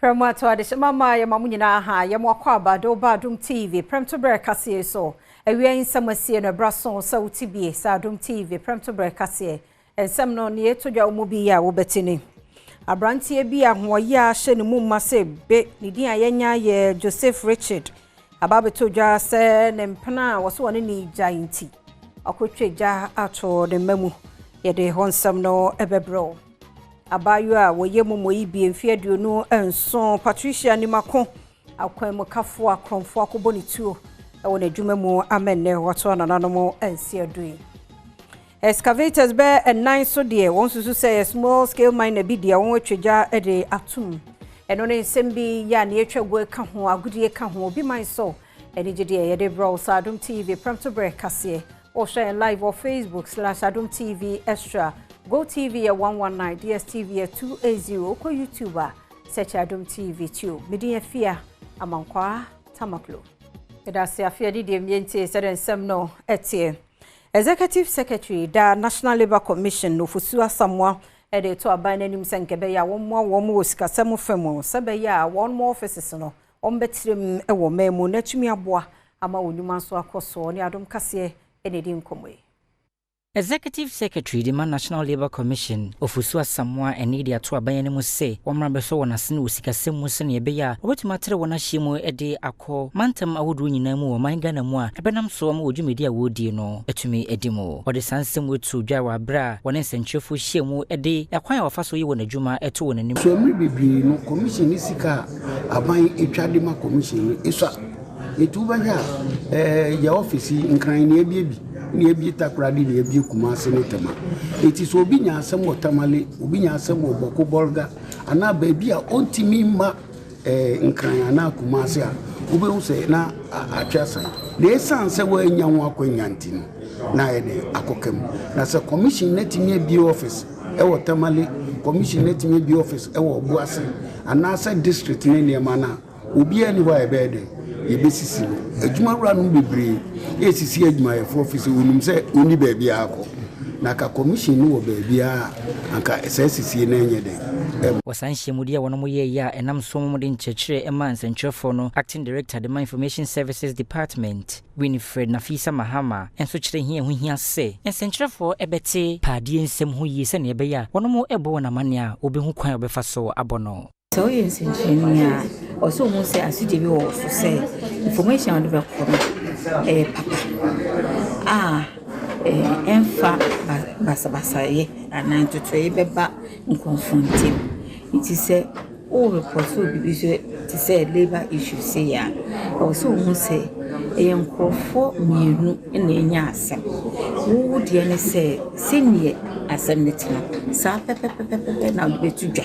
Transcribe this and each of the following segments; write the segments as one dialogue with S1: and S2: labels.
S1: Premtobre mama ya mamunyina ha ya mwakwa Adom TV Premtobre Kasee so ewie nsamasie no braso sa utibie sa Adom TV Premtobre Kasee ensam no ne etodwa omubi ya wo betini abrantie bi ahoye a hye ne mu mase be ne din ayenya ye Joseph Richard ababetodwa se ne mpena wo so ne ni gianti akotweja ato de mamu ye de honsam no ebebro abayo a woye momoyi bi emfie aduonu enso Patricia Nimako akwam kafo akromfo akoboni tuo e wona adwuma mu amenne wato nananom ensi adui excavators be nine so de won susu say small scale miner bi de won atweja e de atum eno ne nsem bi ya na etwago ka ho agudie ka ho obi man so ene gide ye de bro Adom TV Premtobre Kasee or share live on Facebook/Adom TV Extra Go TV at 119, DSTV at 280, ko YouTuber, search Adom TV 2. Media fear, amankwa, tamaklo. Edasi afia di miente seden semno etie. Executive Secretary da National Labour Commission no fusua samwa ede to abane nim senkebe ya wonmo osikasemu femu sebe ya one more offices no ombetirem ewo memu natumi aboa ama onuma so akoso ni Adom Kasee enedi nkomwe.
S2: Executive Secretary the National Labour Commission ofusua samwa enidi ato abayane mu se womra beso wonase ne osikasem mu se ne ebeya obetumatre wona hyiemu ede akọ mantam awodu nyina mu wo mangana mu a ebenam so ma odwumedi a wodi no etumi edimo ode sansem wetu dwa wa bra wona senchefo hyiemu ede akwan a wafa so yi wona adwuma eto wona nim
S3: so mi bebi no commission sika aban etwade ma commission eso etubanya ya office nkran ne ebiebi ne ebi takradi ne ebi kumase ne tema eti so obi nya asem wotamale obi nya asem oboko bolga ana baby a ontimi ma nkran ana kumase a obi hu se na atwasa na esanse wa nya ho akonyanti no na ede akokem na se commission netimi ebi office e wotamale commission netimi ebi office e wo obuase ana se district ne ne ma na obi ani wa ebede yebesisi adwuma wura no bebre esisi adwuma ye for office wonum se oni ba bia akọ na ka commission no wo ba bia anka esisi na enye de
S2: wasanhye mudi a wono ye ya enam so mo de nchechire ema nsenchefo no acting director the information services department Winifred Nafisa Mahama enso kire hia hu hia se nsenchefo ebete paadie nsem ho yi se ne ebe ya wono mo ebo na mane a obehu kwan obefa so abono
S4: so yes engineer also mo say asije bi wo so say information on the back papa enfa basa ye anan to ye beba nkonfrontim it is all report so bi so to say labor issue say ya also mo say enkrofo mienu na enya asem wo de ne say senior asem netina sa pepepepe na betudwa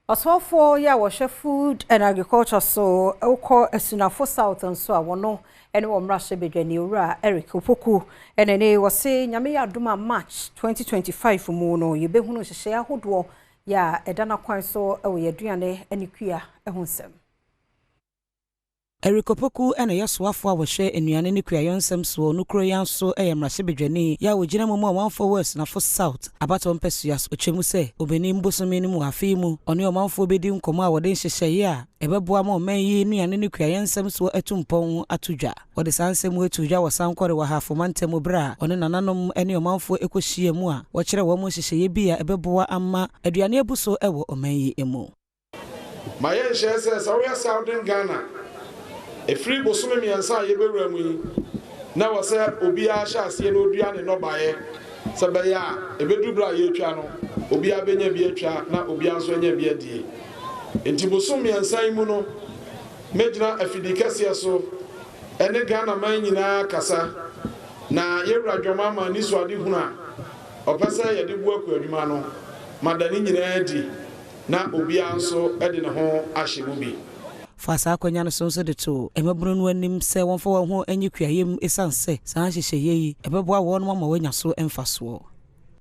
S1: Oswafo ya washe food and agriculture so oko esunafo south nso a wono ene wo mrahye bedwani owura Eric Opoku ene wose nyame ya adoma March 2025 mu no yebehunu hyehye ahodo ya edana kwan so ewo yaduane enikua ehonsem
S5: Eric Opoku ene yaswafo a wohwe enuane ne kuyayonsem so no kro yanso mrahye bedwani ya wogina mu amanfo west na fo south abato mpesuas otwemu se obeni mbosome ne mu afi mu one amanfo bedi nkomo a wode hyehye a ebeboa ma oman yi nuane ne kuyayonsem so etumpon atudwa wode sansem etudwa wasankore wa hafo mantem bra one nananom ene amanfo ekohie mu a wo kire wo mu hyehye bi a ebeboa ama aduane abuso ewo oman yi emu
S6: maye hyehye sawe Southern Ghana free bosome miensa yebewura mu na wose obi a sha ase no duane no bae sebe ya ebedubra yetwa no obi a benya bi atwa na obi anso anya bi adie enti bosome miensa mu no mejina afidikase so ene Ghana man nyina kasa na yewura dwoma ma ni so ade huna opesa ye de bu akwadwuma no madani nyina adi na obi anso ede ne ho ahye mu bi
S5: fasa akonya no sonso de to emeburu no anim se wonfo wo ho anyikuayem esanse san hyehye yi ebeboa wo no ma wanya so emfaso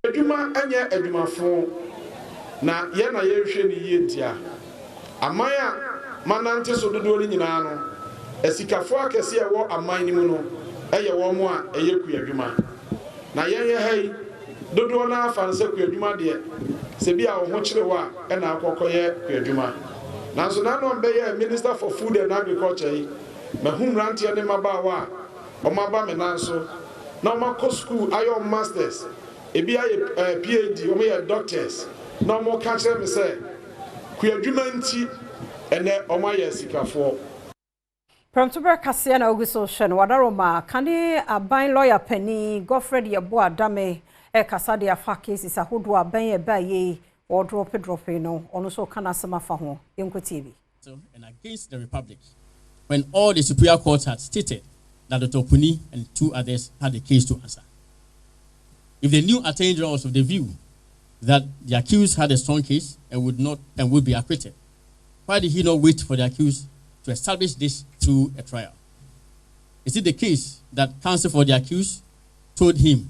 S6: adwuma anya adwumafo na ye na ye hwe ni ye ntia amaya manante so dodo ni nyina no esikafo akese e wo aman ni mu no eye wo mo a eye kuadwuma na ye hai dodo na afa nse kuadwuma de sɛ bi a wo ho kyerɛ wa ɛna akɔkɔyɛ kwadwuma nanso na no mbɛyɛ Minister for Food and Agriculture yi mahum ranteɛ ne mabaawa a ɔmaba me nanso na ɔmakɔ school ayɛ masters ebi ayɛ PhD ɔmayɛ doctors na ɔmo ka kyerɛ me sɛ kwadwuma nti ɛnɛ ɔmayɛ sikafoɔ.
S1: Premtobre Kasee na oguso hwe no wadaroma kane aban lawyer pani Godfred Yebo Adame kasa de afa cases ahodo aban e ba ye or drop no ono so kana sama fa ho yenko TV.
S7: And against the Republic when all the Superior Court had stated that Dr. Opuni and 2 others had a case to answer. If the new Attorney General was of the view that the accused had a strong case and would be acquitted, why did he not wait for the accused to establish this through a trial? Is it the case that counsel for the accused told him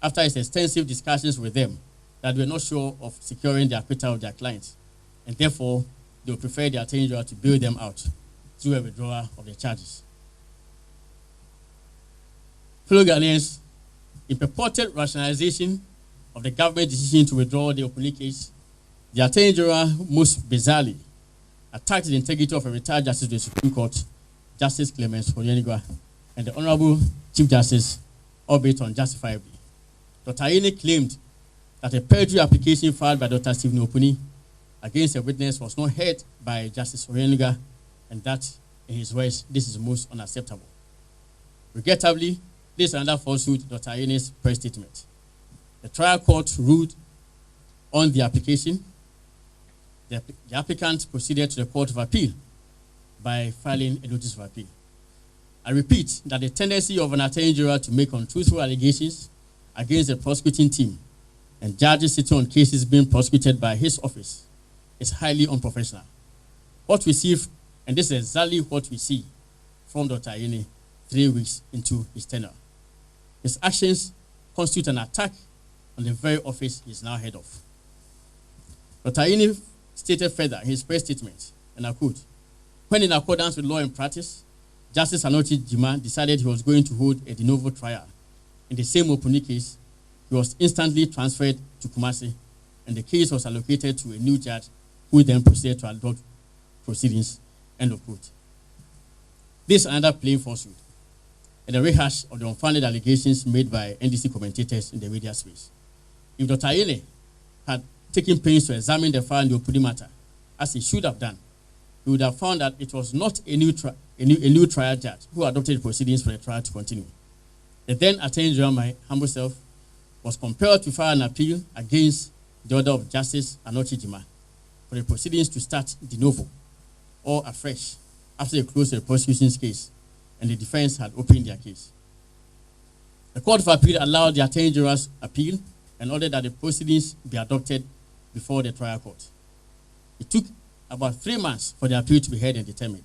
S7: after his extensive discussions with them that they were not sure of securing the acquittal of their clients, and therefore they would prefer the Attorney General to bail them out through a withdrawal of the charges? Fellow Ghanaians, in purported rationalization of the government's decision to withdraw the Opuni case, the Attorney General most bizarrely attacked the integrity of a retired Justice of the Supreme Court, Justice Clemens Onyenigwa, and the Honorable Chief Justice, albeit unjustifiably. Dr. Ayine claimed that a perjury application filed by Dr. Stephen Opuni against a witness was not heard by Justice Onyenigwa, and that, in his words, this is most unacceptable. Regrettably, this is another falsehood, Dr. Ayine's press statement. The trial court ruled on the application. The applicant proceeded to the Court of Appeal by filing a notice of appeal. I repeat that the tendency of an Attorney General to make untruthful allegations against the prosecuting team and judges sitting on cases being prosecuted by his office is highly unprofessional. What we see, and this is exactly what we see from Dr. Ayine 3 weeks into his tenure. His actions constitute an attack on the very office he is now head of. Dr. Ayine stated further in his press statement, and I quote, when in accordance with law and practice, Justice Anochi Jima decided he was going to hold a de novo trial in the same Opuni case, he was instantly transferred to Kumasi, and the case was allocated to a new judge who then proceeded to adopt proceedings, end of quote. This is another plain falsehood, and a rehash of the unfounded allegations made by NDC commentators in the media space. If Dr. Ayine had taken pains to examine the file in the Opuni matter, as he should have done, he would have found that it was not a new trial judge who adopted proceedings for the trial to continue. The then Attorney General, my humble self, was compelled to file an appeal against the order of Justice Anochi Jima for the proceedings to start de novo or afresh after they closed the prosecution's case and the defense had opened their case. The Court of Appeal allowed the Attorney General's appeal and ordered that the proceedings be adopted before the trial court. It took about 3 months for the appeal to be heard and determined.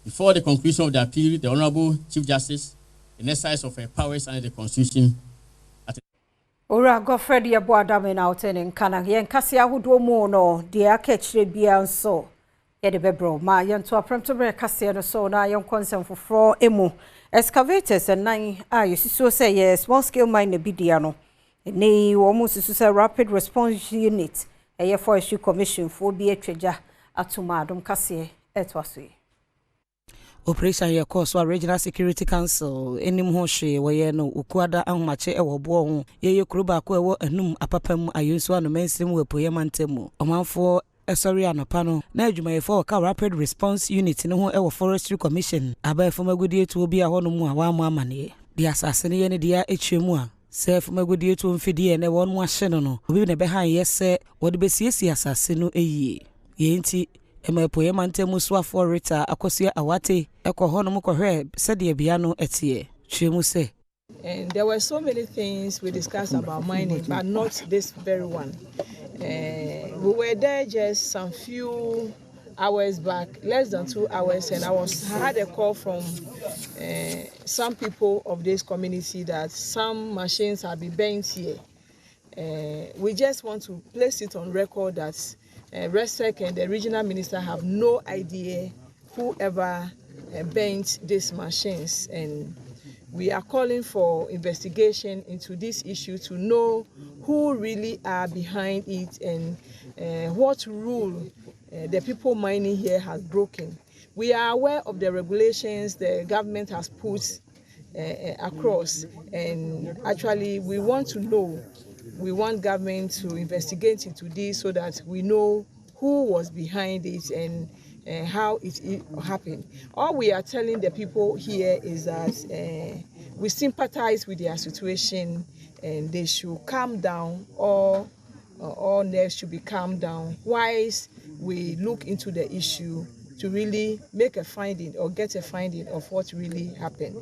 S7: Before the conclusion of the appeal, the Honorable Chief Justice, in exercise of her powers under the Constitution,
S1: Ora Godfred Yebo Adame na otene nkana yen kase ahodo mu no de aka kire bia nso ye de bebro ma yen to Premtobre Kasee no so na yen konsem foforo emu excavators and nine yesiso say ye small scale mine bi dia no ne wo mu sisu say rapid response unit eye forestry commission for bi atwaja atoma Adom Kasee etwaso
S5: Operation ye course wa Regional Security Council enim ho hwe we no ukuada ahomache ewo bo ho ye kuruba ko ewo anum apapam ayonso ano mensim we poyemantemu omanfo esori anopa no na adwumayefo ka rapid response unit ne ho ewo forestry commission abaefo magudi etu obi a hono mu a wa mu amane di asase ne ye ne dia etwemu a sef magudi etu mfidie ne won mu ahye no obi ne be han yese wode besiesi asase no eyie ye nti emepoye mantemu swafo rita akosia awate ekohono mukohwe sede bia no etie twemu se.
S8: And there were so many things we discussed about mining, but not this very one. We were there just some few hours back, less than 2 hours, and I had a call from some people of this community that some machines have been burnt here. We just want to place it on record that RESEC and the regional minister have no idea whoever burnt these machines, and we are calling for investigation into this issue to know who really are behind it and what rule the people mining here has broken. We are aware of the regulations the government has put across, and actually we want to know. We want government to investigate into this so that we know who was behind it and how it happened. All we are telling the people here is that we sympathize with their situation and they should calm down, or all nerves should be calmed down whilst we look into the issue to really make a finding or get a finding of what really happened.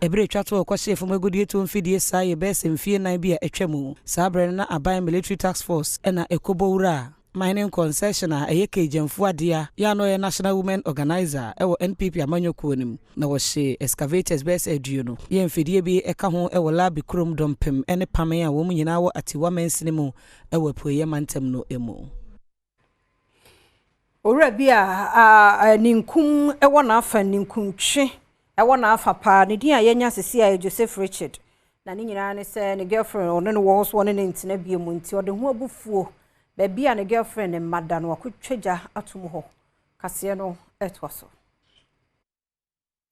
S5: Ebre twato kwase fo magudie to mfidie saye bese mfie nan bi a etwamu sabre na aban military task force na ekobowura mining concession a eyeke jamfu adea ya no ye national women organizer ewo NPP amanyoko nim na wo hye excavators bese aduo no ye mfidie bi eka ho ewo lab krom dompem ene pame a wo mu nyina wo atiwa mensene mu ewo poye mantem no emu.
S1: Ora bi a ninkum ewo na afa ninkuntwe ewo na afa pa ne din a yenya sesi a Joseph Richard na ne nyina ne se ne girlfriend ono ne wo so ne ntina bi mu nti ode ho abufuo ba bia ne girlfriend ne mada no akotwaja atom ho kase no etwaso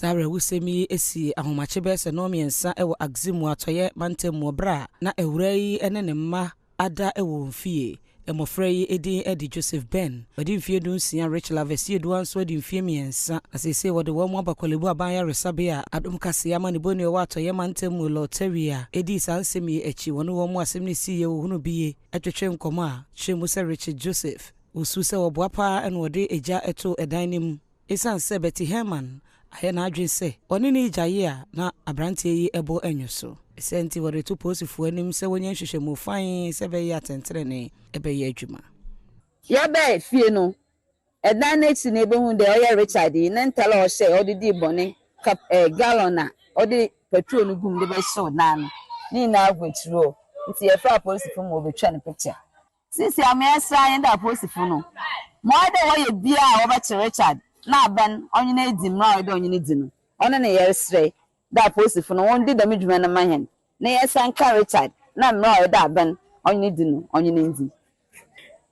S5: Sabre wusemi esi ahomache bese no miensa ewo aximu atoye mantemu bra na ewura yi ene ne mma ada ewo mfie emofrey edin edi Joseph Ben odi mfie dunsia Rich Lavesi eduan so edi mfie miensa asese wode wo mu abakolebu abanya resabia Adom Kasee amane boni wo atoye mantemu loteria edi sansemi echi wono wo mu asem ne siye wo hunu biye atwetwe nkomo a chemu se Richard Joseph usu se wo boapa en wode eja eto edanim isan se Betty Herman aye na adwen se oni ni jaye a na abrantie yi ebo enyoso senti wore to posifu anim se wonye hwehwemu fan se be ya tentere ne ebe ya adwuma
S9: ya be fie no edan na eti na ebe hu de oya Richard ne ntala o se odidi bone cap gallon na odi petrol no gum de be show nan ni na agwetiro nti ye fra posifu mo betwa ne picture since amesra yin da posifu no mo de wo ye bia wo be Richard na ben onye na edi mra de onye na di no ono na ye sre da posifu no won di da medwuma na mahen na ye sanka Richard na mra da ben onye di no onye na ndi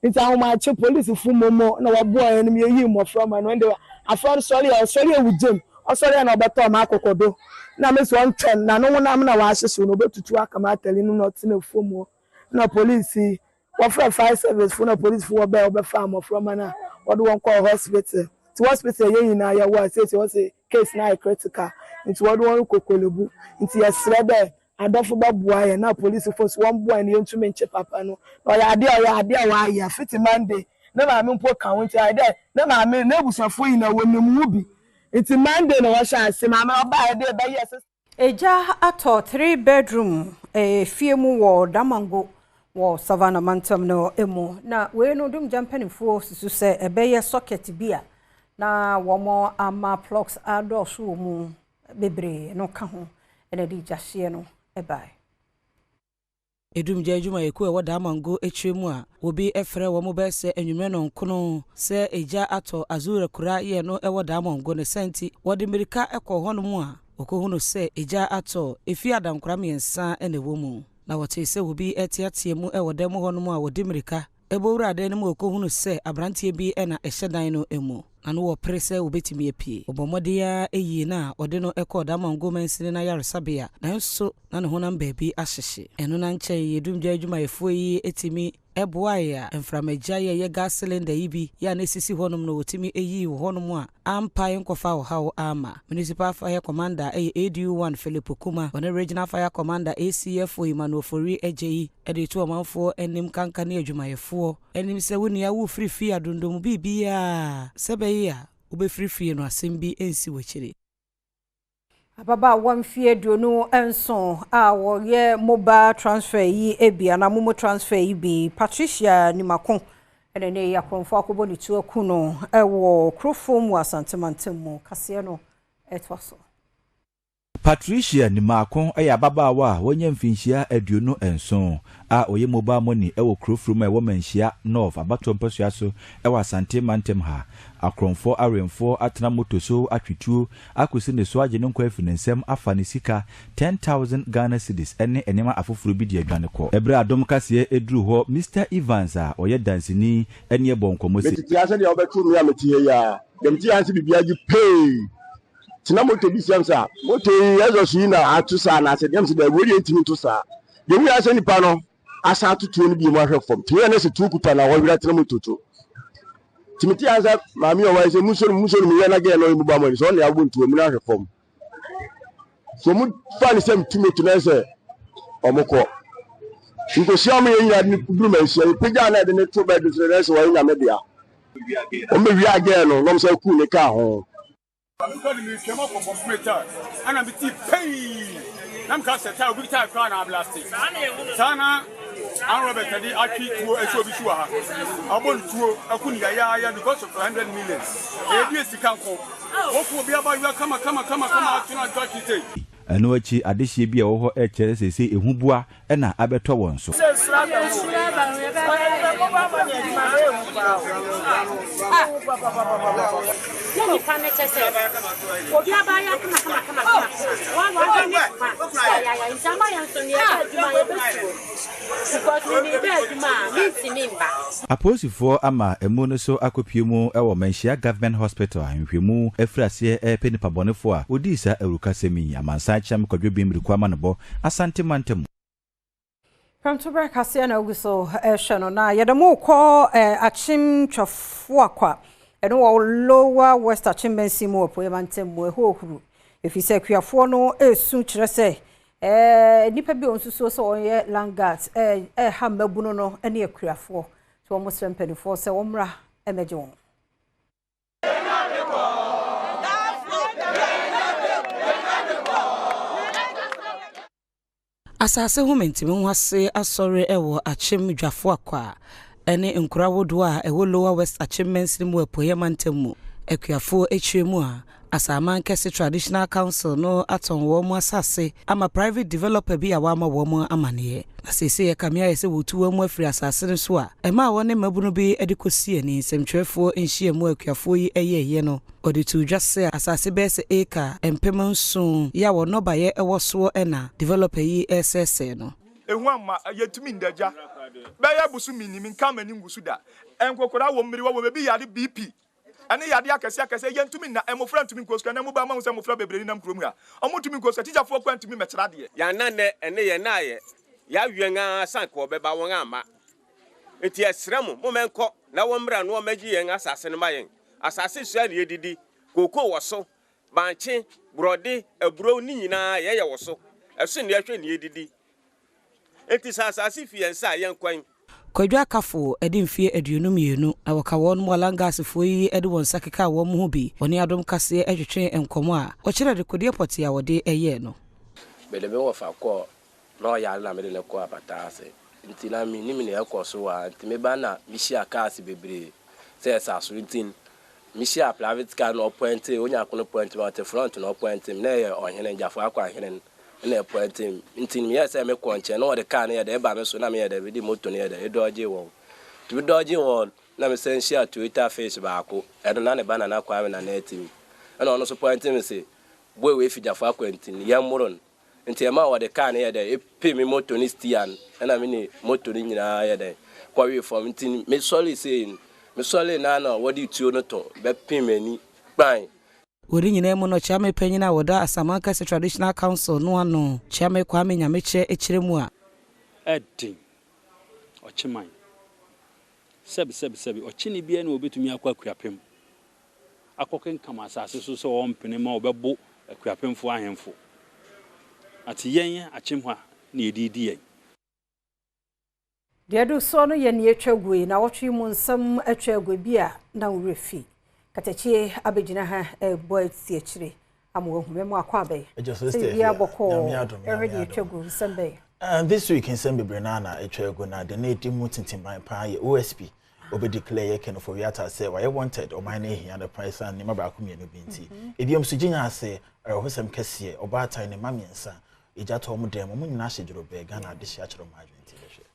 S10: nti ahomache police fu momo na wabo ayenim yeyi mofra ma no nde afro sorry ewujem osori na obeto ma akokodo na meso ntwen na no na na wa ahyeso no betutu akama atali no not na fomo na police wo fra fire service fu na police fu obe fa mofra ma na wodo won call hospital to hospital yeyi na ya wa say case na critical nti wodo won kokolebu nti yesrebe adofo babua ye na police force won bua ne ntumi nche papa no oya ade wa ya fit Monday na ma me mpo count ade na ma me na ebusafo yi na wonemu bi nti Monday na wa sha ase ma ma oba ade be yes
S1: eja ato 3 bedroom fie mu wo Damango wo Savannah Mantam no emu na we no dum jampanifo susu se ebeye socket bia na wo mo ama plugs ado so mu bebre no ka ho ene di jahye no ebai
S5: edum jajuma yeku e Damango etwemu a obi efre wo mo bese enwumre no nkono se eja ato azura kura ye no e Damango ne senti wode mirika ekọ hono mu a okohunu se eja ato efi adankura miensa ene wo mu na wote se obi etiatie mu e dem hono mu a wode mirika ebowura ade ne mu okohunu se abrantie bi ena ehyedan no emu anu wo prese obetimi apie obomodia eyi na ode no ekọ Damango mensine na yaresabia na nso na ne honam baabi ahyehye eno na nche yedum dwajuma efo yi etimi eboaya enframagia ye gas cylinder yibi ya na esisi honum no otimi eyi honum a ampa enkofa wo hawo ama municipal fire commander ADU1 Philip Kuma on regional fire commander ACFO Imanofori ejeyi ede to manfo enim kanka na adwumayefo enim se wonia wo frifi adondom bibia sebe ya ube frifi no asembi ensi wachire
S1: ababa wamfie duonu enso a wo ye mobile transfer yi ebia na momo transfer yi bi Patricia Nimakon ene ne yakonfo akobo ni tu akuno ewo krofom wa Santemantam mu kase no etwaso
S11: Patricia ni Makon aya babawa wonye mfinhia aduonu enso a oye mobile money ewo krofrum e wo manhia north abato mpasua so ewo asante mantem ha akronfo aremfo atena motoso atwetuo akosi ne so agye ne nkwa afinensem afa ne sika 10,000 Ghana cedis ene enema afoforo bi de adwane ko ebre Adom Kasee eduru ho Mr Evans a oye dansini ene ebonkomosi
S12: meti ase de obetu mi ameti ya dem ti ansi bibia gi pay tina moto bi siamsa moto yezo su na atusa na se dem se da wori entimi to sa de wi ase nipa no asa tutu ni bi mo ahwe fom ti na se tu kuta na wo wira tina moto to timiti ansa mami o wa se musoro mi na ge no mu ba mo so na ya buntu mu na ahwe fom so mu fa ni sem tumeto na se omoko nko sia mo yen ni duru ma sia pija na de ne to ba du na se wa nya media o me wi age no no se ku ne ka ho
S13: because me came up from operator and I'm the pay I'm cast a tell big time crown and blasting sana and Robert Kadi aki to a show bisu ha abon tuo akuni ya because of 100 million e bi sika ko wo ko bi aba you come tuna touch it
S11: eno achi adehie bi a wo ho e kere sese ehubua e na abeto won so Aposifo ama emu so akopiemu ewo manhia government hospital ahwehwemu efrase penipa bonefo a odisa erukasemi amansa cham kwadwebim rekwama no bo asante mantem
S1: Premtobre Kasee na uguso shano na yadamo ko achim twafo akwa eno wo lower west achim bensimu opo mantem mo ehokuru efise kuafo no esu kire se nipa bi onsuso so onye langat ha mabuno no ene akuafo so mo sempedifo se womra emeje won
S5: asase ho mentime ho ase asore ewo achim dwafo akwa ene nkurawodo a ewo lower west achim mensimu opo mantem akuafo echwemu a Asaman Kese Traditional Council no aton wo mu asase ama private developer bi awama wo mu amane asese ye kamia ye se wotu wo mu afiri asase no so a ema wo ne mabunu bi edikosie ni semtwefo enhie mu akuafo yi eyeye no oditu dwase asase be se eka empemanso ya wo no baye ewo so ena developer yi SSC no
S14: ehu amma yetumi ndaja be ya busu minimi nka mani ngusu da enkokora wo mmiri wo be yade BP ani yade akese yentumi na emofra ntumi nkoska na mu ba ma se emofra bebreni na mkrom ha omutumi nkoska tijafo kwa ntumi mekyra de
S15: ya na ne ene ye na ye ya wienga sanko beba won ama eti esrem mo menko na wo mra no magi yen asase ne mayen asase sua ne yedidi koko woso banche brode aburo ni nyina ye woso eso ne yahwe ne yedidi eti asase fiensa yen kwan
S5: Kwadwa kafo edi mfie aduonu mienu awaka won mwalangasifo yi edi won sakeka wo mu bi oni Adom Kasee ehwetwe enkomo a o kire de kodie poti a wode eye no
S16: belebe wo fa ko no ya na me de ne ko apata ase nti na mi ni me ne ekoso wa nti me ba na mi shi aka ase bebre se sa so ntin mi shi a private car no point onya kono point ma te front no point na ye ohene njafo akwa hene na point ntin mi yesa me konche no de car na ye de ba me so na me ye de video moto na ye de doje won to doje won na me sen share Twitter face ba ko e do na ne ba na na kwa na net mi e no so point me say boy we fijafo akwa ntin ye muron nti ema wa de car na ye de pay me moto ni stian e na me ni moto ni nyina ye de kwa we from ntin me sorry saying me sorry na na wodi tuo no to be pay mani ban
S5: Wori nyina mu no chiame panyina woda Asaman Kese Traditional Council no ano chiame kwame nyameche ekiremu a
S17: edin ochiman sebi ochini bia na obetumi akwa akuapem akoken kama asase so so ompene ma obebo akuapemfo ahemfo ati yen achimha na edidi yen
S1: Deadu so no ye ne etwagwe na wotwe mu nsam atwagwe bia na urefi Katachie abegina ha boy tiechire amwo humemu akwabe ya boko already etwagu Sunday
S18: this week in Sembe Brenana etwagu na the native mutintin by pa OSP obi declare Ken for Yata say why wanted or my name and the price and Nima Bakumia Binti. If you am Sujina say or Hosam Kasee or Bata in a mammy and son, a jatom demo, Nashi Jobe, Ghana, this Yachro Margin.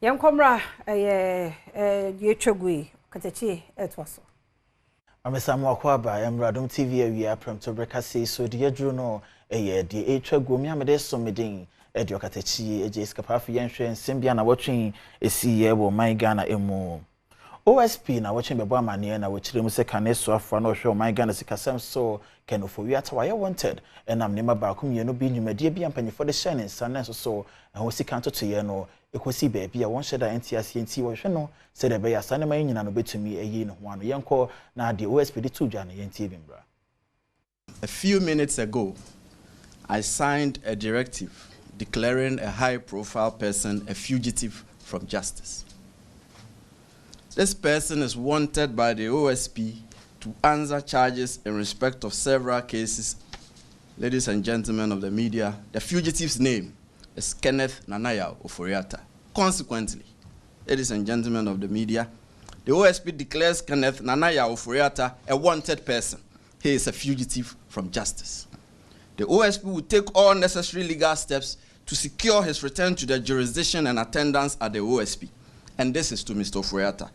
S1: Young Comra, Yechogui, Katachi, it was so.
S18: I'm a Samoa Quaba, I am Adom TV, we are Premtobre Kasee, so dear Juno, a year, the Gumia so meeting, Edio Katachi, a Jascapafi and Symbiana watching a sea my Ghana emo. OSP na watching beba manie na wachire mu se kaneso afra na ohwe my Ghana sikasem so kenofo wi atawa wanted enam nema ba akomie no bi nwumade bi ampanyefo de shine nsan so ho sika ntoto ye no ekosi ba bia won sheda entiase enti wo hwe no se de be ya sane man nyina no betumi eyi no ho ano yenko na de OSP de tudwa na yenti bi mbra.
S19: A few minutes ago, I signed a directive declaring a high-profile person a fugitive from justice. This person is wanted by the OSP to answer charges in respect of several cases. Ladies and gentlemen of the media, the fugitive's name is Kenneth Nanaya Oforiatta. Consequently, ladies and gentlemen of the media, the OSP declares Kenneth Nanaya Oforiatta a wanted person. He is a fugitive from justice. The OSP will take all necessary legal steps to secure his return to the jurisdiction and attendance at the OSP. And this is to Mr. Oforiatta.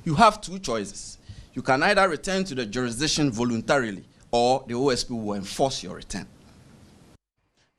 S19: You have two choices. You can either return to the jurisdiction voluntarily or the OSP will enforce your return.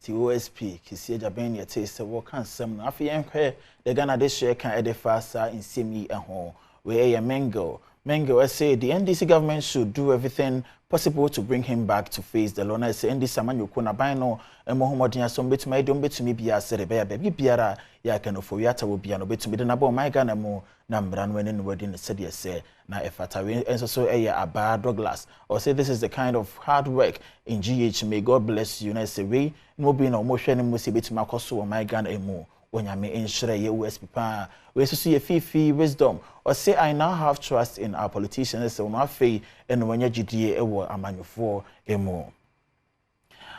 S18: The OSP, Kisi Jabeni, taste the work and some Afian, the Ghana district can edify in Simi and home, where a Mengo. Mengo say the NDC government should do everything possible to bring him back to face the law. I say NDC man you kuna bino and Mohammed Yasom bit my don't bet to me be a said baby biara ya can of Yata will be an obit to me the nabo my Ghana mo Nambran when in word in the city say na if at and so a bad Douglas or say this is the kind of hard work in GH. May God bless you. And I say we no be no motion must be to my cost or my Ghana emo. When you may ensure your USP pa, we see a fee wisdom, or say I now have trust in our politicians, so my faith and when you GDA a man for a more.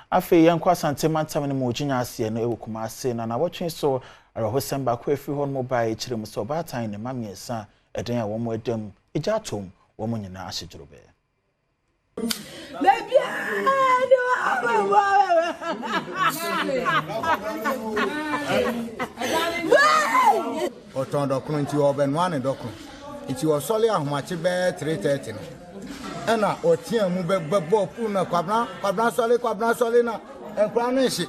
S18: I feel young Quasanteman Tamini Mojina see and no Kumasi, and I watching so a Hosem back with free home mobile children so bad time and mammy and son, a day one more them, a jatum, woman in Ashi Drobe.
S20: Oton document you open one document. It was solely a much better 330. And now, or Tia Mubebo Puna Quabna Solina, and Cranish.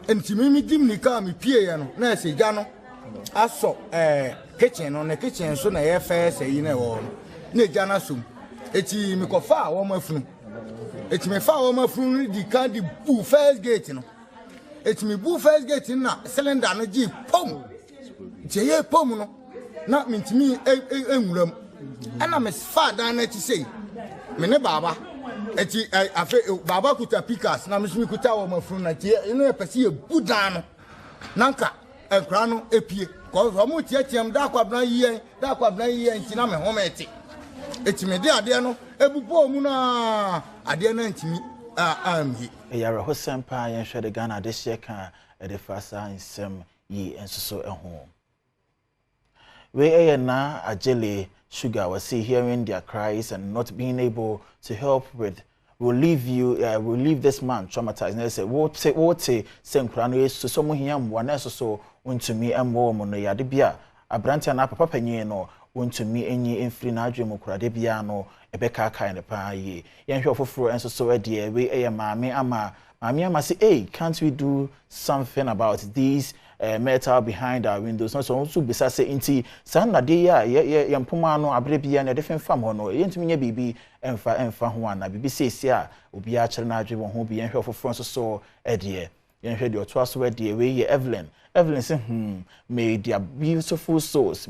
S20: And Timmy Dimnica, me piano, Nancy Gano. I saw a kitchen on the kitchen soon a fair say in a wall. Nejana soon. It's me go far, woman from. It's me far, woman from the candy boo first gate. It's me boo first gate in now, cylinder and a jeep, pom. Jay Pomono, not mean to me, and I'm as far down to say, Mene Baba, I feel Baba could have pickers, now Miss Mikuta, my friend, that year, you know, I see a Buddha, Nanka, a crano, a pie, cause Romuti, dark of 9 years, and Tinama home at it. It's me, dear, no, a bubo muna, I dare not to me, I'm here.
S18: A Yara Hosem Pie and share the Ghana this year can at the first in some ye and so at home. We na Ajele Sugar was see hearing their cries and not being able to help with will leave this man traumatized. And they say, what say Senkrano is to someone here one so want to me and more mono yadibia. A branch and papa penino want to me any in free najum cradibiano, a becca kind of pie. Yan for and so a dear we a mammy ama say, hey, can't we do something about these metal behind our windows? Not so also besides say inti sana dia yampumano abrebia na different farm hono yentumi bibi emfa ho ana bibi sesi a obi a kire na adwe won ho bi enhwe for front so edie yenhwe de oto aso edie we Evelyn say may their beautiful souls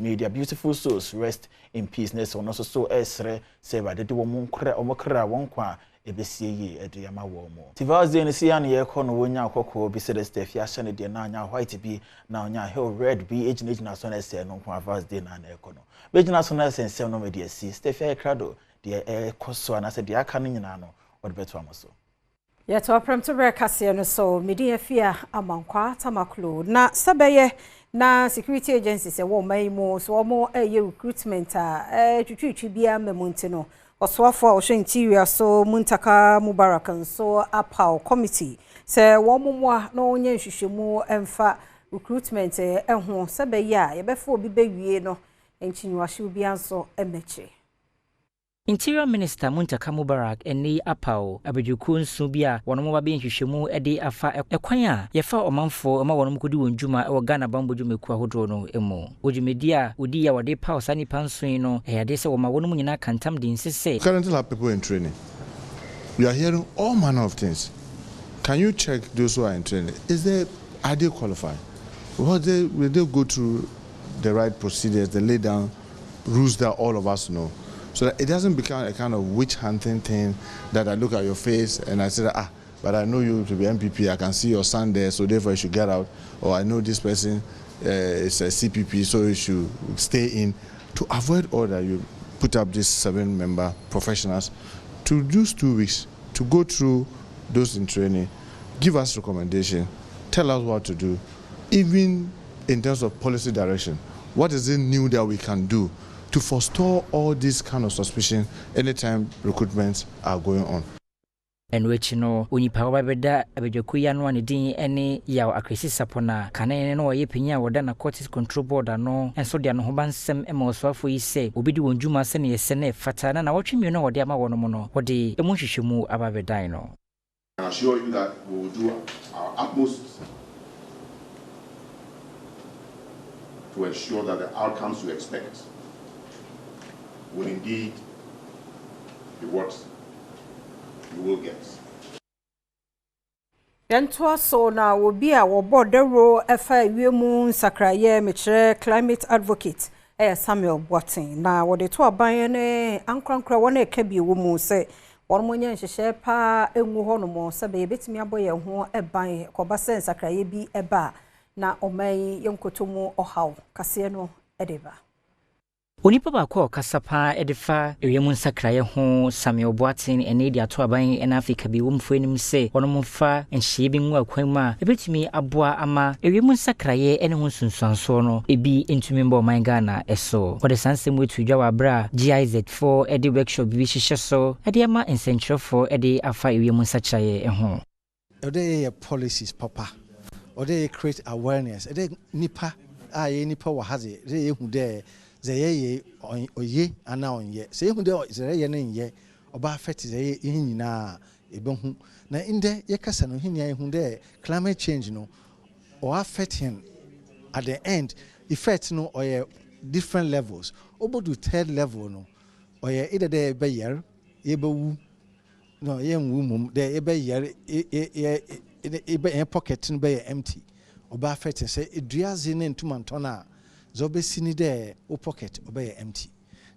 S18: rest in peace. Ness on also so esre say ba de wo mo kra won kwa ebesie yi ede ama wo mo Tivazde ni si an ye kono wonya akoko bi se de staff ya shane de na anya white bi na onya hill red bi age na so na se no kwa Tivazde na na ekono be gina so na se nsem no me de si staff ya krado de koso na se de aka no nyina no wo de beto amoso
S1: Premtobre Kasee no so media fia amankwa tamaklo na sabeye na security agencies wo mai mo so mo recruitment a twitwi bia memunti no osoafo a wo interior so Muntaka Mubarak so apau committee se wo momoa na onye nhwehwemu emfa recruitment ho sebe ya ye befo obi bewie no enchinwahye obi anso emeche.
S2: Interior Minister Muntaka Mubarak eni apao abejuku nsu bia wono ba be nhwehwemu ede afa ekwan a yefa omanfo ma wono mkodi wonjuma e Ghana bambojumeku ahodo no emu ojumedi a odi ya wode pa osani panson no eyade se wo ma wono nyina kantam din sese.
S21: Currently have people in training. We are hearing all manner of things. Can you check those who are in training? Are they qualified? Will they go through the right procedures, they lay down rules that all of us know? So that it doesn't become a kind of witch hunting thing that I look at your face and I say, but I know you to be MPP, I can see your son there, so therefore you should get out. Or I know this person is a CPP, so you should stay in. To avoid all that, you put up these 7-member professionals to use 2 weeks to go through those in training, give us recommendation, tell us what to do, even in terms of policy direction. What is it new that we can do to forestall all this kind of suspicion anytime recruitments are going on?
S2: And which no unipa wabeda abejokuya no ane din ene ya akresi sapona kanene no ye pinya woda na court control board no enso dia no ho bansem ema oswafo yi se obidi wonjuma se ne yese ne fata na wotwemie no wode ama wono mo no wode emu hwehwemu ababedan no.
S21: I assure you that we will do our utmost to ensure that the outcomes you expect will indeed be what you will get.
S1: Yentwa so na obi a wo bordero efa wiemu sakraye mechre climate advocate Samuel Boatin na wo de to aban ne ankrankra wona ekabi wo mu se wormonye nhehye pa enwu hono mo se be betimi aboye ho eban koba sen sakraye bi eba na omai yenkotomu ohaw kase no edeba.
S2: Onipa bako kasapa edifa ewemu nsakraye ho Samuel Boatin ene dia to aban en Africa bi womfo enim se wono mfa enhye bi nwa akwanma ebetumi aboa ama ewemu nsakraye ene ho sunsuanso no ebi entumi mbo man Ghana eso wode sansem wetu dwa bra GIZ4 edi workshop bi hihye so edi ama ensentrefo edi afa ewemu nsakraye ho
S22: ode policies papa ode create awareness ode nipa aye nipa wa haze ode ehu de zeye oye ana onye se ehu de zeye ne nye oba affect zeye nyina ebehu na inde yekasa no hinia ehu de climate change no or affect him at the end effect no or different levels obodu third level no or either de be yer yebewu no yenwu mum de be yer e pocket no be empty oba affect say eduaze ne ntumantona zobe sini there o pocket obey empty.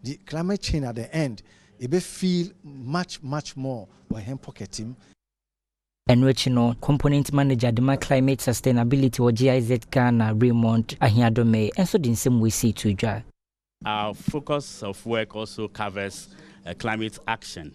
S22: The climate change at the end it be feel much more by him pocket him.
S2: And which no component manager the climate sustainability or GIZ Ghana Raymond Ahiadome and so the same we see to dra.
S23: Our focus of work also covers climate action.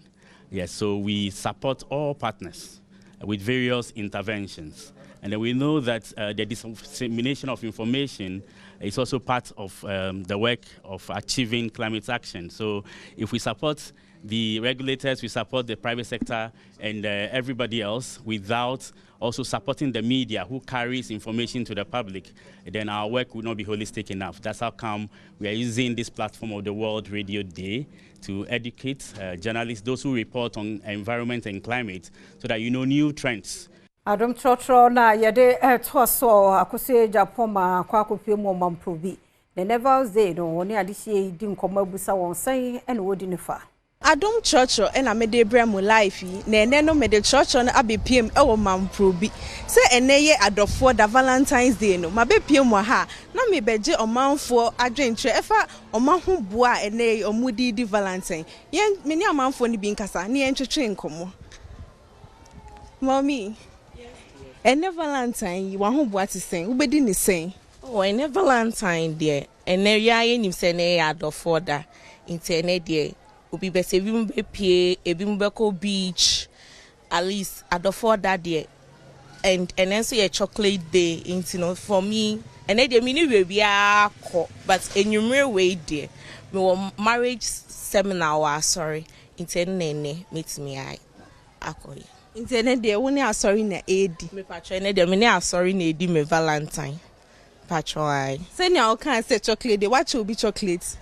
S23: Yes, so we support all partners with various interventions. And then we know that the dissemination of information is also part of the work of achieving climate action. So if we support the regulators, we support the private sector and everybody else without also supporting the media who carries information to the public, then our work would not be holistic enough. That's how come we are using this platform of the World Radio Day to educate journalists, those who report on environment and climate, so that you know new trends.
S1: Adom trotro na yede to so akose Japoma kwa kopie mo mamprobi. The never say no oni adihie di nkoma busa won san ene wodi nefa.
S24: Adom churcho ena me de bra mo life na ene no me de churcho na abepiem e wo mamprobi. Se ene ye adofo da Valentine's Day no mabepiem mo ha na me beje omanfo adwentre efa omanho boa ene omudi di Valentine. Yen me ni amanfo ni bi nkasa ne yen twetwe nkomo. Mommy ene Valentine wa ho boa te sen ubedi ni sen
S25: oh ene Valentine de ene ya ye nim se ne ya adofo da internet de obi be se bi mbe pie ebi mbe ko beach at least adofo da de and then so a chocolate day into for me and then the mini we are but in your way there we were marriage seminar sorry into nene meet me I akoy
S24: internet there when you sorry na AD
S25: me patro na there me sorry na AD me Valentine patro I
S24: say now can say chocolate dey what will be chocolate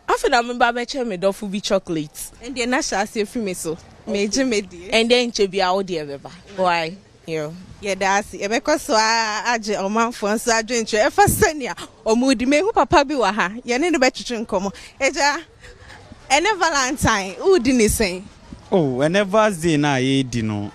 S25: after na me ba be che me dofu be chocolate
S24: and the na sha say free me so me je me dey
S25: and then che bia wo dey beba why yo
S24: yeah that's e be cause age omanfo so adwentre e fa senia omudi me hu papa bi wa ha ye ne be twetwe nkomo eja ene Valentine udi ni sen
S3: oh whenever day na ye di no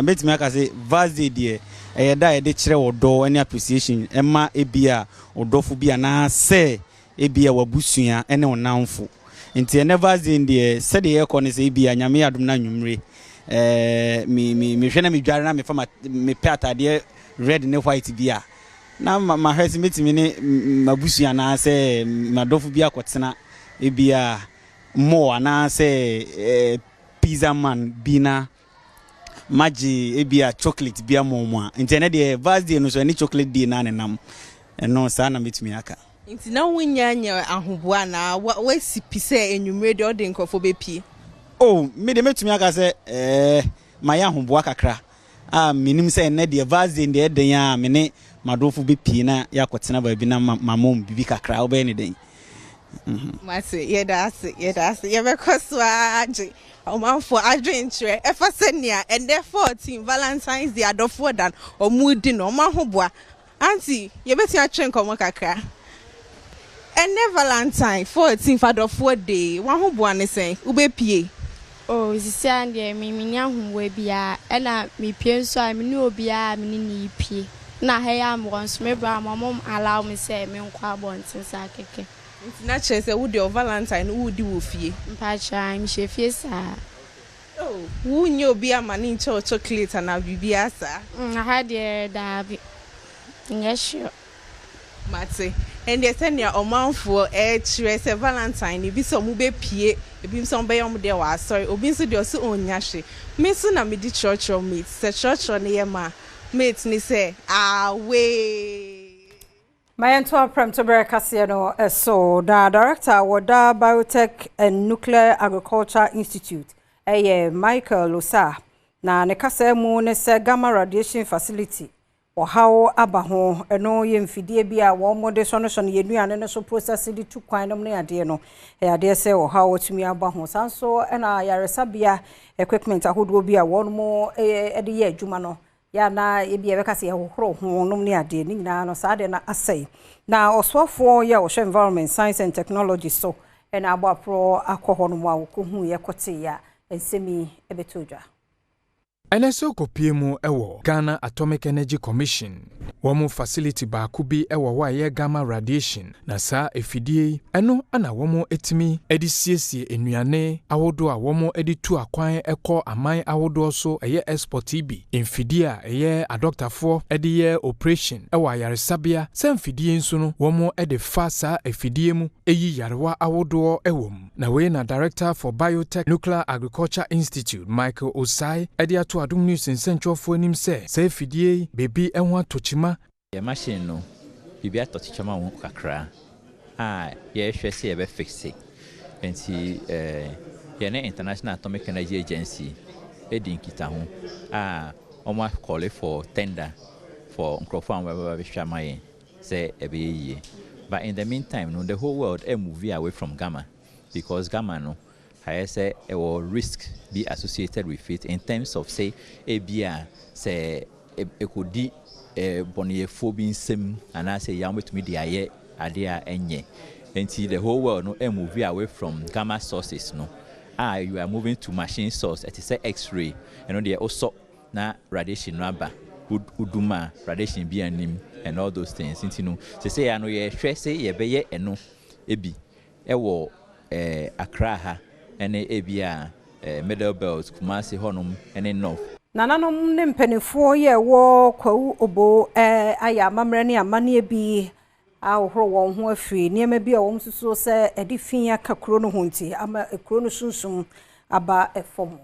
S3: metimi aka say Thursday there da e de kire odo any appreciation ema ebia odofo bia na say ebia wabusua ene onamfo nti never day there said ye ko ne say ebia nyame adom na nwumre mi hwe na mi dware na mi fa me pe atade red ne white bia na ma hwese metimi ne mabusua na say madofo bia kotena ebia mo na say pizza man bina maji ebia chocolate bia momo internet dey Thursday no so any chocolate day na nenam no sa na metumi aka
S24: nti na wunyanya ahoboa na wasi pise enwumre de ode nkofo bepie
S3: oh me de metumi aka say maya ahoboa kakra minim say na de Thursday de den a me ne madofo bepie na yakotena ba bi na mamom bibi kakra obe ne den
S24: mase ye that's ye be koswa age omanfo adwentre e fa senia and the 14 Valentine's Day adofo dan omudi no omahoboa auntie ye beti atwe nkomo kakra and the Valentine 14 adofo day wahoboa ne sen ubepie
S4: oh sisia ndie mi nya hoboa bia e na mi pie so a mi ni obia mi ni pie na ha ya mo nso me bra mom allow me say me nkwa bontin sa keke
S24: na chese wo de Valentine wo di wo fie
S4: mpacha mi she fie sa
S24: oh wo nyo obi amani nche chocolate na bibia sa
S4: ha de da bi ngesho
S24: mate and the senior omanfo chese Valentine bi so mu be pie ebi so be yom de wa sorry obi so de so onyahwe me so na me di church mate se church ne ye ma mate ni say we
S1: Mayanto Premtobre Kasee no so the director Wada Biotech and Nuclear Agriculture Institute Michael Osa na ne kasa mu ne se gamma radiation facility o hawo abaho eno ye mfidie bia wo mode so no ye nuane ne so process di tu kwan no ne ade no ade se o hawo tumi abaho sanso na yaresa bia equipment ahodo bia wo mo ede ye adwuma no ya na ebia be kase ye hohoro ho nom ne ade ni nyina no saade na asai na oswafo ya wo environment science and technology so na agba pro akoho no wa ko hu ye kote ya ensemi ebetodwa
S6: NSO kopiemu ewo Ghana Atomic Energy Commission womu facility baaku bi ewo wa ye gamma radiation na sa efidie eno ana womu etimi edisiesie enuane awodo a womu editu akwan ekọ aman awodo so eye export bi enfidie a eye adoktafo ediye operation ewo ayaresabia se mfidie nso no womu edifa sa efidie mu eyi yarewa awodo ewom na we na director for Biotech Nuclear Agriculture Institute Michael Osai ediatu Adom News in Central for him say fidie baby enwa tochima
S7: ye machine no bibia tochima won kakra ye hwe se ye be fixe enti ye na International Atomic Energy Agency edin kita ho omo call for tender for microphone we be hwa maye say e be ye but in the meantime no the whole world move away from gamma because gamma no I say a risk be associated with it in terms of say ABR say a could be bonnie phobia sim and I say yam with me the aye idea enye until the whole world no move away from gamma sources no you are moving to machine source it is a x-ray and they also na radiation rubber uduma radiation be anim and all those things you know say I know ye say ye be ye eno ebi ewo Accra ha ene ebia middle belt Kumasi honum ene north
S1: nananom ne mpanifo ye wo kwawu obo aya mamre ne amane bi ahoro won ho afiri niam bi a won susu se edifin aka kuro no honti ama ekuro no sunsum aba efom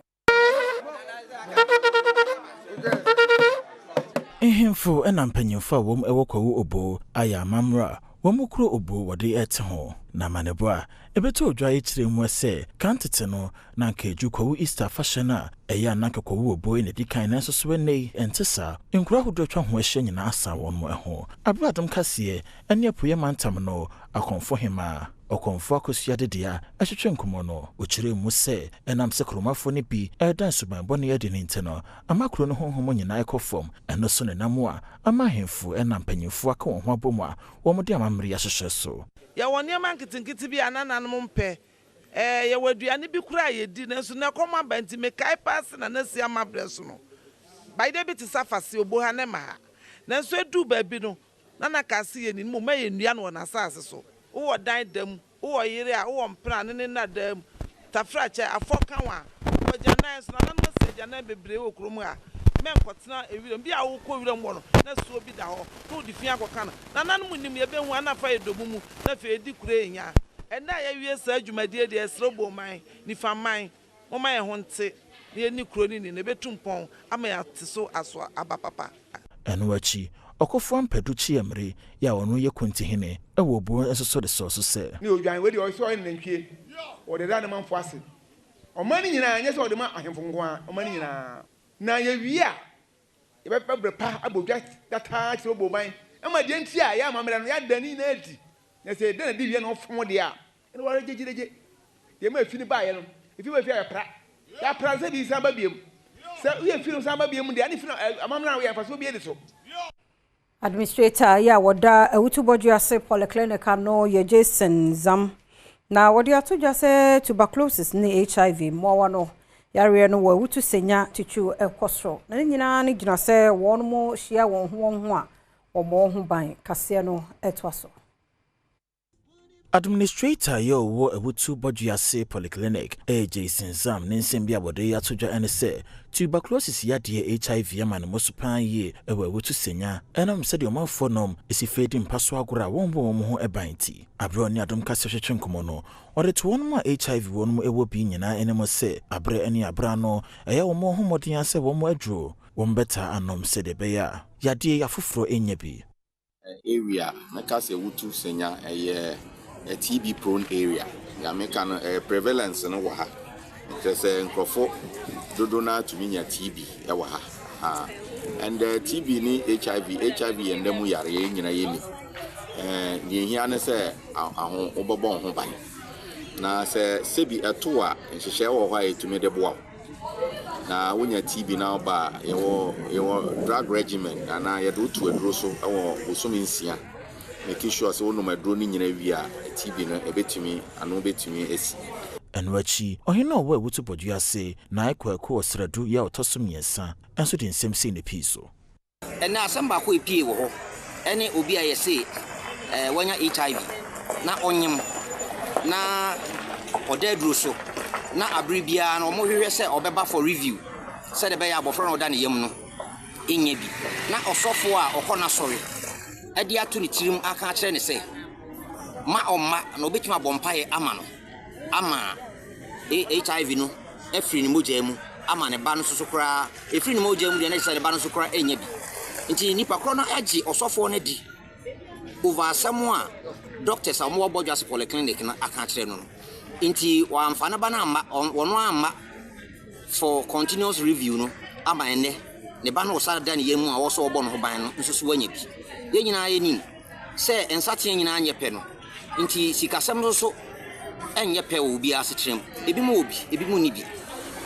S18: Ehemfo ena mpanyimfo wom ewo kwawu obo aya mamra womukro obo wode ete ho na maneboa ebeto odwa yekire mu se kantete no na nkeju kwawu Easter fashion a eya na kwawu obo ene dikan na so nei entesa nkura hodo twa ho ahye nyina asa won mo eho Adom Kasee ene apuye mantam no akonfo hema okonfo akosua dedia ahwehwe nkomo no okire mu se enam se kromafo ne bi edan suban bone yede ne nteno amakro no honhom nyina ekofom eno so ne namo a amahemfo enam panyimfo aka won ho abomu a womde amamre ya hwehwe so
S8: ya woni man kitinkiti bi anananom mpe ya waduane bi kura yedi nanso na koma banti me kai pass na nasi amabre so no by the bit safase obo ha ne ma nanso edu ba bi no na Kasee ye ni mo ma ye nua no na asase so wo dan dam wo yire a wo mpra ne na dam tafra che afoka wa wo janan so na no se janan bebre wo krom a men kotena ewire bi a wo ko wire mo no na so bi da ho no di fia koka na nanom nim ye be hu anafa edomu mu na fe edi kure nya ena ya wie sa adwumadie de esrobo man ni fa man mo man ye ho nte ne ni kuro ni ne betumpon ama ya teso aso abapapa
S18: eno achi okofo ampeduchi emre ya wonu ye kontihene ewo obo esoso de so se
S9: ni odwan we de o so ne ntwie o de da ne manfo ase o mani nyina anye so o de ma ahemfo nko a o mani nyina na ye wi a ye be pebre pa abodwa data chiro boban e ma de nti a ya mamre no ya dani na adi na se de na di wie no fom de a ene wore jejeje ye ma fini ba ye no ifi ma fi ya pra se bi samba biem se ye fi no samba biem de ani fi no amamre na we fa so bi de so
S1: Administrator ya wada Awutuboju Ase Polyclinic no ye Jason Zam na wadi atoja se tuberculosis ni HIV mwa no yare no Awutu senya tichu ekosro na nyina ni gina se won mo hia won ho a omo ho ban Kasee no etwaso
S18: Administrator yo wo Awutuboju Ase Polyclinic Jason Zam ninsem bia bode atoja ene se tuberculosis ya de HIV ama no mosupan ye ewa Awutu senya enam se de omafo nom esi fedi mpaso agora wonbo won ho ebanti abre ni Adom Kasee hwehwe nkomo no ode to won ma HIV won mo ewo bi nyina enemo se abre eni abra no eya wo mo homodin ase wo mo adro won beta anom se de beya yade afoforo enya bi
S10: area na Kasee Awutu senya a TB prone area. Ya meka no prevalence no wa ha. Just nkrofo dodo na to mean TB e wa ha. And TB ni HIV and dem yare nyina yemi. Ye hia ne se ahon obobon ho ban. Na se sebi eto a nhehye wo hwa etumi de boa. Na wonya TB na oba yewo drug regimen na ye do to aduro so wo osumi nsia. Make sure so no madro ni nyina wi a TB no ebetumi anu betumi esi
S18: enwachi ohina owo Awutuboju Ase na ekwaku osradu ya otoso miensa enso de nsem se ne piso
S12: ena asamba ko epie wo ho ene obi a yese wanya HIV na onyem na odaduro so na abribia na omo hwehwe se obeba for review se de be ya abofra no da ne yem no enye bi na osofo a okona sori adi atu ni tirim aka kire ne se ma omma na obetuma bompaye ama no ama HIV no efri ni moja mu ama ne ba no so kura efri ni moja mu de na se ne ba no so kura enya bi nti nipa kro no agi osofo ne di over asamo doctors am wo Bojo Ase Polyclinic na aka kire no nti wa amfa na ba na ama wono ama for continuous review no ama ene ne ba no osara da ne yemu a wo so obo no ho ban no nso so wanya bi ye nyina ye nim se ensate nyina anye pe no nti sikasem so enye pe obi ase kirem ebi mo obi ebi mo ni bi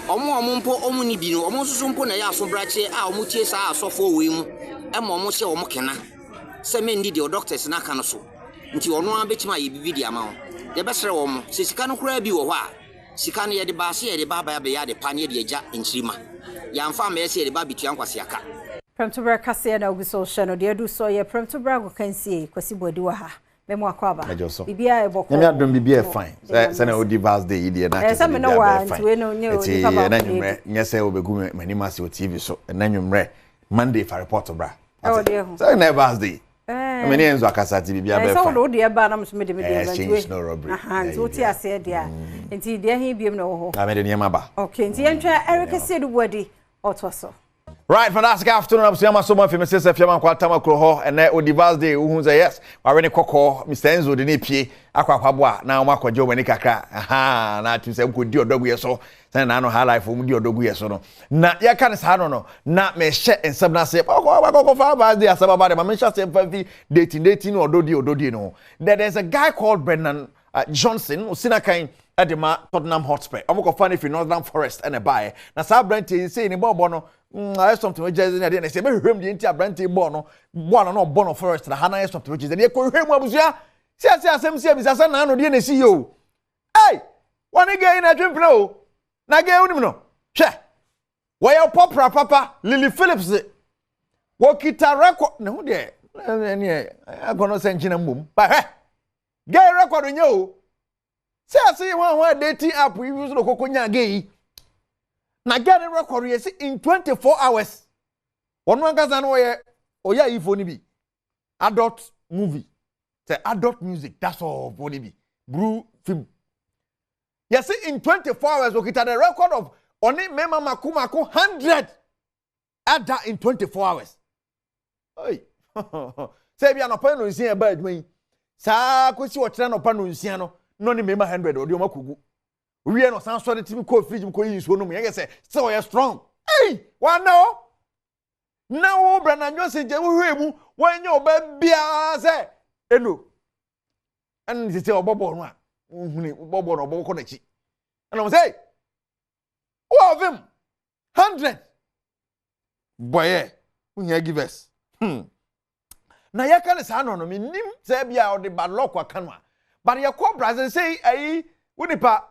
S12: omo mpo omo ni bi no omo so mpo na ya aso brache a omo tie sa asofo we mu ema omo se omo kena se men di de doctors na aka no so nti ono abetima ye bibi di ama ho ye besere wo mo se sika no kura bi wo ho a sika no ye de ba se ye de baba ya be ya de pa ne de agya nchirima ya mfa ma ye se ye de ba bitua nkwase aka
S1: Premtobre Kasee na uguso shano de du so ye Premtobre Kasee kwasi bodi wa ha memo akwaba bibia eboko
S13: nyame adom bibia fine se na odi birthday idi na
S1: kese me no wa nti we no
S13: ni baba na nyumre nyese obegu manima se TV so na nyumre Monday for report bra se na birthday me ne enzo akasa ti bibia be fine
S1: so no de ba na me de
S13: exchange no robbery
S1: nti o ti ase dia nti de hin biem no ho
S13: na me de nyama ba
S1: okay nti entwa Eric Sedu body otoso
S13: Right, fantastic afternoon. I'm Siama so much for Mrs. Fiaman Kwatama Kroho and Odi birthday. Who's a yes? Already Coco, Mr. Enzo, the Nipi, Aquapabwa, now Marco Joe Menikaka. Aha, not to say good deal dog so. Then I know how life will do dog so no. Not ya can't say no. Not me shit and some not say, oh, I go for birthday. I said about my mention say dating or dodi no. There's a guy called Brendan Johnson, who Sinakain. Adema Tottenham Hotspur. I'm going to find if in Northern Forest and a buy. Now, Sir Brenty is saying, Bono, I have something which is in the say, maybe him the entire Brenty Bono, one or Bono Forest, the Hana something which is the Equal was ya. See, is a son, and the see you. Hey, one again, I dream flow. Nagay, che. Why your papa, Lily Phillips, walk it a record. No, dear, I'm going to send you a boom. But, get a record in you. Say one dating app we use no kokonya gay. Na get a record in 24 hours. One gazan oya ifo ni bi. Adult movie. Say adult music. That's all body be. Blue film. Yes, in 24 hours we get the record of only mema makumako 100. Add that in 24 hours. Oi. Say bi anopa no nsia ba adwin. Sa kwesi wo kire no pa no nsia no. No ni mema 100 odi o makugu we no san so de timi ko fridge ko yin so no me say still you strong hey one now Brandon Johnson je wo hwemu wan ye oba bia say eno and say obobo no a huni obobo no obobo ko na chi and I say all of them 100 boy unya give us na yakane sa no me nim say bia o de bad luck wa kanwa. But your co Brazil say, "Aye, Winipa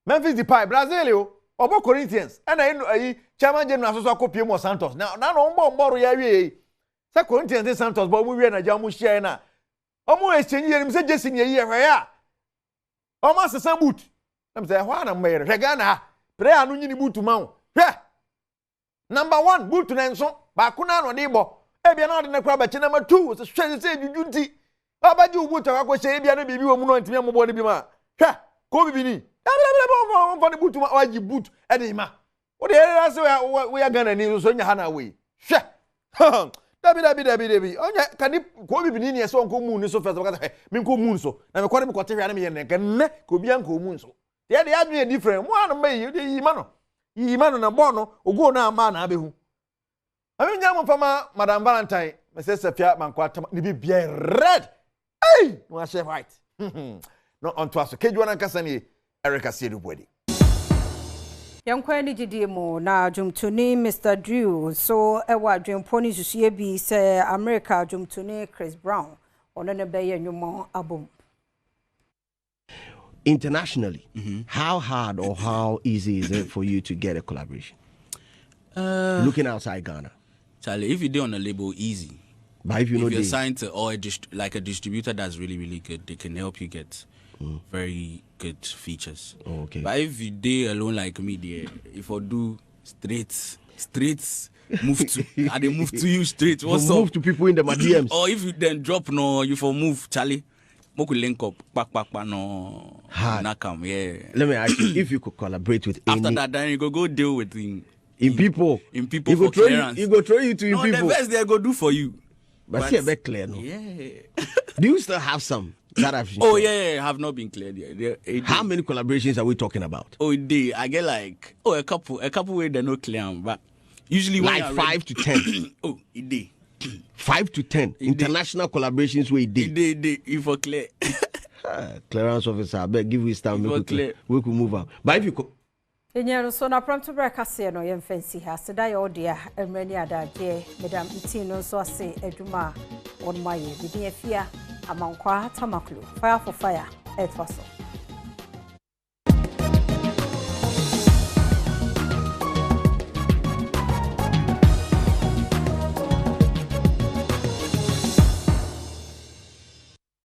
S13: Memphis Depay, Brazil, Obo Corinthians, and I know Chairman General so copy more Santos. Now, no more say Corinthians Santos, but we are a Jamu Shana. Almost exchanging him, say just in a year, where almost a sun boot. I'm saying, what am I? Regana, pray I no boot to mount. Number 1, boot to Nanson, Bakuna or Debo. Ebia not in the crowd, but number 2 was a strange say you duty. Abaju buta kwa she bia na bibi wo mu no ntimi ambo ne bi ma hwe ko bibi ni for the boot ma waji boot e dey ma wo de era se we Ghana ni so nya ha na we hwe dabi onya kani ko bibi ni so nko mu ni so first because me nko mu so na me kware me kote hwe na me ye ne kan ko bia nko mu so de de adu e different mu anu mai yi ma no na bo no ogo na ama na abehu ami nya mo fama Madam Valentine me se Safia mankwata ni bi bia red. Hey, no chef right. No on to us. Kejuana Kasani, Erica Sedubwedi.
S1: Young Quani Didimo, na Jumtuni, Mr. Drew, so ewa Jum Pony Susiebi, say America, Jumtuni, Chris Brown, on an Bay and Yumon album.
S5: Internationally, how hard or how easy is it for you to get a collaboration? Looking outside Ghana.
S11: Charlie, if you do on a label, easy.
S5: But if
S11: you're signed to or like a distributor that's really, really good, they can help you get very good features.
S5: Oh, okay.
S11: But if you do alone like me, if I do straight, move to, and they move to you straight. What's up?
S5: Move to people in the DMs.
S11: Or if you then drop no, you for move, Charlie. Moku link up, back, no, nakam, yeah.
S5: Let me ask you, if you could collaborate with
S11: after that, then you go deal with
S5: people
S11: for clearance.
S5: He go throw you to
S11: no,
S5: people.
S11: The best they go do for you.
S5: But see a bit clear, no?
S11: Yeah.
S5: Do you still have some that have
S11: Oh, yeah, have not been cleared yet.
S5: How many collaborations are we talking about?
S11: Oh, I get like, a couple where they're not clear, but usually
S5: like 5 to 10.
S11: Oh, a day.
S5: 5 to 10 international collaborations where it
S11: did. If for clear.
S5: Clearance officer, I beg give you time. We could move on. But if you could.
S1: Enyero so na Premtobre Kasee no yem fancy ha seda ye odia emrani adaje Madam Itino so ase aduma on my ye bidi afia amankwa tamaklo fire for fire etwaso